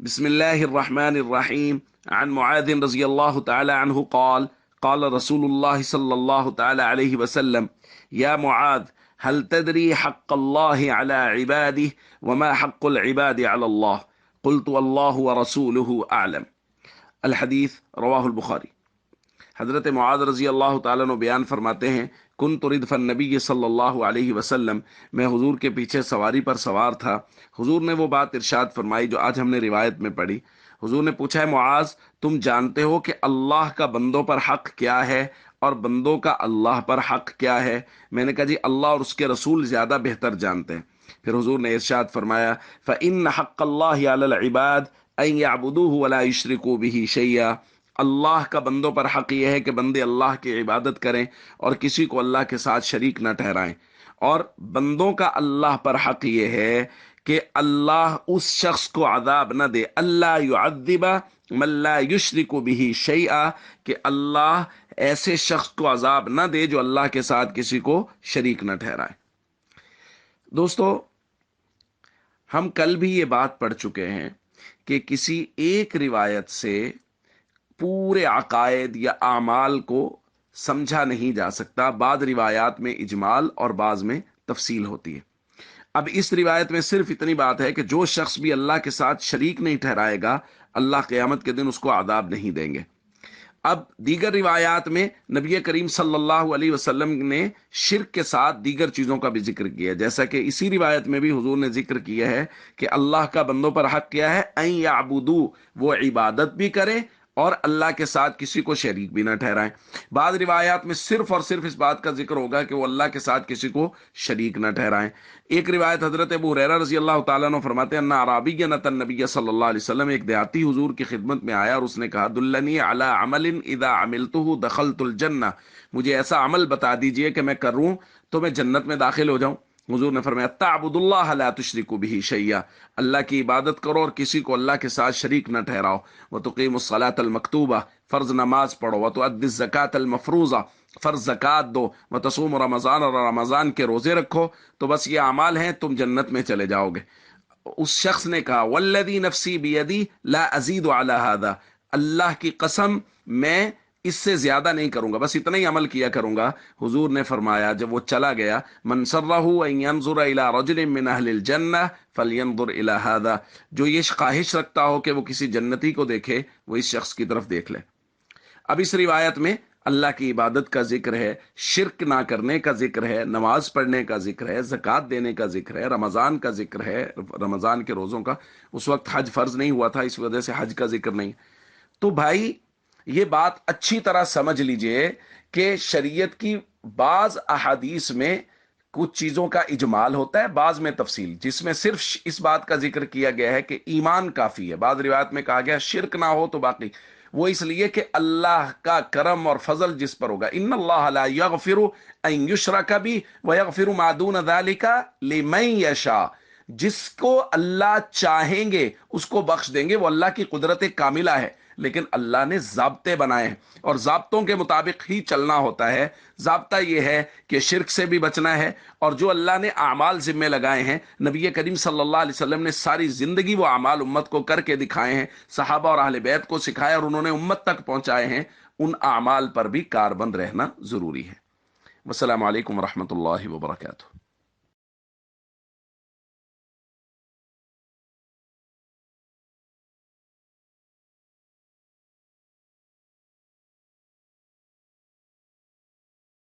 بسم الله الرحمن الرحيم. عن معاذ رضي الله تعالى عنه قال قال رسول الله صلى الله تعالى عليه وسلم: يا معاذ، هل تدري حق الله على عباده وما حق العباد على الله؟ قلت: والله ورسوله أعلم. الحديث رواه البخاري. حضرت معاذ رضی اللہ تعالیٰ عنہ بیان فرماتے ہیں: کنت ردف النبی صلی اللہ علیہ وسلم، میں حضور کے پیچھے سواری پر سوار تھا۔ حضور نے وہ بات ارشاد فرمائی جو آج ہم نے روایت میں پڑھی۔ حضور نے پوچھا: ہے معاذ، تم جانتے ہو کہ اللہ کا بندوں پر حق کیا ہے اور بندوں کا اللہ پر حق کیا ہے؟ میں نے کہا: جی اللہ اور اس کے رسول زیادہ بہتر جانتے ہیں۔ پھر حضور نے ارشاد فرمایا: فَإِنَّ حَقَّ اللَّهِ عَلَى الْعِبَادِ أَن يَعْبُدُوهُ وَلَا يُشْرِكُوا بِهِ شَيْئًا۔ اللہ کا بندوں پر حق یہ ہے کہ بندے اللہ کی عبادت کریں اور کسی کو اللہ کے ساتھ شریک نہ ٹھہرائیں، اور بندوں کا اللہ پر حق یہ ہے کہ اللہ اس شخص کو عذاب نہ دے، اللہ يعذب من لا یشرک بہ شیئا، کہ اللہ ایسے شخص کو عذاب نہ دے جو اللہ کے ساتھ کسی کو شریک نہ ٹھہرائے۔ دوستو، ہم کل بھی یہ بات پڑھ چکے ہیں کہ کسی ایک روایت سے پورے عقائد یا اعمال کو سمجھا نہیں جا سکتا۔ بعض روایات میں اجمال اور بعض میں تفصیل ہوتی ہے۔ اب اس روایت میں صرف اتنی بات ہے کہ جو شخص بھی اللہ کے ساتھ شریک نہیں ٹھہرائے گا، اللہ قیامت کے دن اس کو عذاب نہیں دیں گے۔ اب دیگر روایات میں نبی کریم صلی اللہ علیہ وسلم نے شرک کے ساتھ دیگر چیزوں کا بھی ذکر کیا، جیسا کہ اسی روایت میں بھی حضور نے ذکر کیا ہے کہ اللہ کا بندوں پر حق کیا ہے، ان یعبدو، وہ عبادت بھی کریں اور اللہ کے ساتھ کسی کو شریک بھی نہ ٹھہرائیں۔ بعض روایات میں صرف اور صرف اس بات کا ذکر ہوگا کہ وہ اللہ کے ساتھ کسی کو شریک نہ ٹھہرائیں۔ ایک روایت حضرت ابو ہریرہ رضی اللہ تعالیٰ عنہ فرماتے ہیں: ان اعرابی اتى النبی صلی اللہ علیہ وسلم، ایک دیہاتی حضور کی خدمت میں آیا اور اس نے کہا: دلنی علی عمل اذا عملته دخلت الجنہ، مجھے ایسا عمل بتا دیجئے کہ میں کروں تو میں جنت میں داخل ہو جاؤں۔ حضور نے فرمایا: تعبد اللہ لا تشرک بہ شیئا، اللہ کی عبادت کرو اور کسی کو اللہ کے ساتھ شریک نہ ٹھہراؤ۔ وتقیم الصلاۃ المکتوبہ، فرض نماز پڑھو۔ وتؤدی الزکاۃ المفروضہ، فرض زکات دو۔ وتصوم رمضان، اور رمضان کے روزے رکھو۔ تو بس یہ اعمال ہیں، تم جنت میں چلے جاؤ گے۔ اس شخص نے کہا: والذی نفسی بیدی لا ازید علی ھذا، اللہ کی قسم میں اس سے زیادہ نہیں کروں گا، بس اتنا ہی عمل کیا کروں گا۔ حضور نے فرمایا جب وہ چلا گیا: من سرہ ان ینظر الی رجل من اہل الجنہ فلینظر الی ھذا، جو یہ خواہش رکھتا ہو کہ وہ کسی جنتی کو دیکھے، وہ اس شخص کی طرف دیکھ لے۔ اب اس روایت میں اللہ کی عبادت کا ذکر ہے، شرک نہ کرنے کا ذکر ہے، نماز پڑھنے کا ذکر ہے، زکوٰۃ دینے کا ذکر ہے، رمضان کا ذکر ہے، رمضان کے روزوں کا۔ اس وقت حج فرض نہیں ہوا تھا، اس وجہ سے حج کا ذکر نہیں۔ تو بھائی یہ بات اچھی طرح سمجھ لیجئے کہ شریعت کی بعض احادیث میں کچھ چیزوں کا اجمال ہوتا ہے، بعض میں تفصیل، جس میں صرف اس بات کا ذکر کیا گیا ہے کہ ایمان کافی ہے۔ بعض روایت میں کہا گیا شرک نہ ہو تو باقی، وہ اس لیے کہ اللہ کا کرم اور فضل جس پر ہوگا۔ ان اللہ لا یغفر ان یشرک بہ ویغفر ما دون ذلک لمن یشاء، جس کو اللہ چاہیں گے اس کو بخش دیں گے، وہ اللہ کی قدرت کاملہ ہے، لیکن اللہ نے ضابطے بنائے ہیں اور ضابطوں کے مطابق ہی چلنا ہوتا ہے۔ ضابطہ یہ ہے کہ شرک سے بھی بچنا ہے، اور جو اللہ نے اعمال ذمے لگائے ہیں، نبی کریم صلی اللہ علیہ وسلم نے ساری زندگی وہ اعمال امت کو کر کے دکھائے ہیں، صحابہ اور اہل بیت کو سکھائے اور انہوں نے امت تک پہنچائے ہیں، ان اعمال پر بھی کاربند رہنا ضروری ہے۔ والسلام علیکم ورحمۃ اللہ وبرکاتہ۔